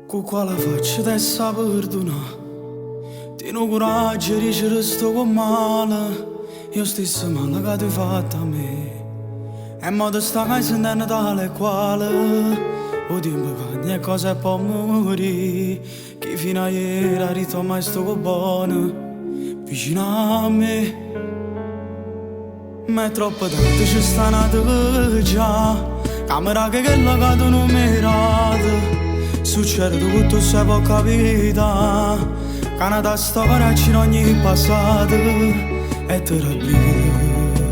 Cu quale faccia adesso perdona? Tieni coraggio, dici resto con male. Io stesso male che ti hai fatto a me. E mo te stai sentendo tale e quale. O tempo che ogni cosa può morire. Che fino a ieri ritorna sto buono vicino a me. Ma è troppo tanto ci sta nato già. Camera che la cado numerata. Succede tutto se può capire. Canada storia in ogni passato. E te la brigida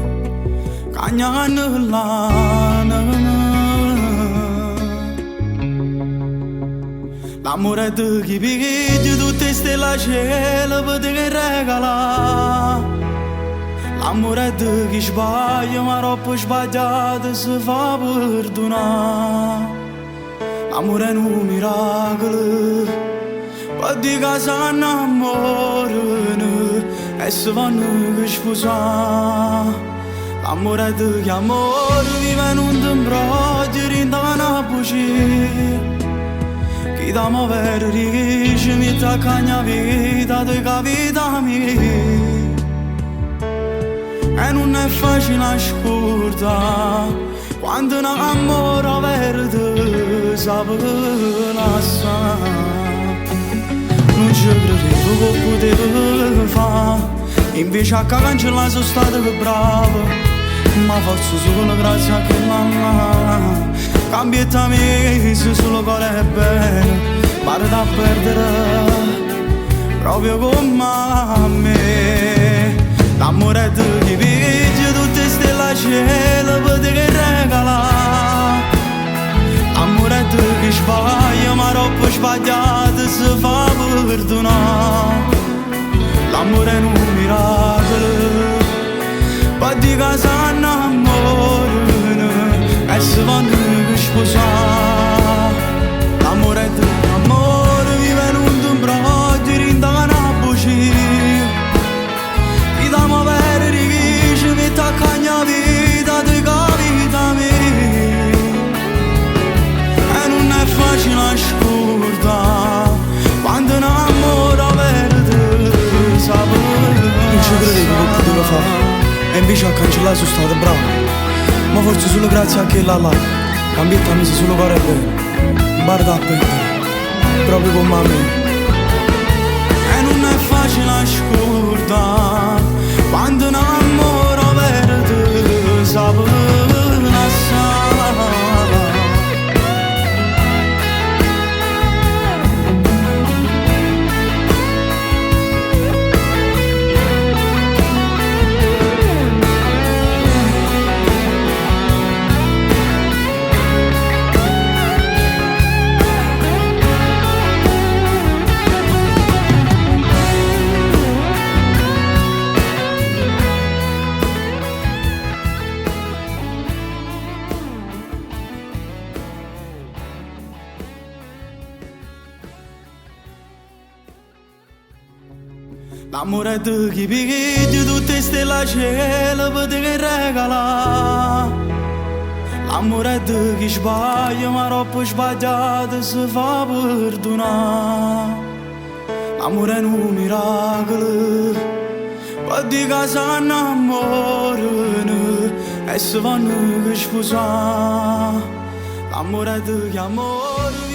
cagnano l'anima. L'amore di chi piglia tutte stelle a cielo per te che regala. L'amore di chi sbaglia ma troppo sbagliato si fa perdonare. L'amore è un miracolo, per di casa innamorano e si vanno che sposare. L'amore è di chi amore vive in un imbroglio rindano a bugie. Chi da muovere riesce mi tocca la vita di capita mia. E non è facile ascoltare quando un amore verde sape lasciare. Non ci credevo che potevo fare, invece a cancellare sono stato bravo. Ma forse solo grazie a che mamma cambietta me se solo cuore è bene, pare da perdere proprio come a me. L'amore è di chi piglia tutte stelle a cielo per te che regala. L'amore è di chi sbaglia ma troppo sbagliato si fa perdonare. L'amore è un miracolo, per di casa innamorano e si vanno che sposare. L'amore è di amore vive in un imbroglio rindano a bugie. Chi da muovere riesce mi tocca la vita di capita mia. E non è facile ascoltare quando un amore verde sape. Non ci credevo che potevo fare, e invece a cancellare sono stato bravo. Ma forse solo grazie a che là cambietta mi si solo cuore bene, guarda a perdere proprio come a me. E non è facile ascoltare quando un amore verde sape lasciare. L'amore è di chi piglia tutte stelle a cielo per te che regala. L'amore è di chi sbaglia ma troppo sbagliato si fa perdonare. L'amore è un miracolo, per di casa innamorano e si vanno che sposare. L'amore è di chi amore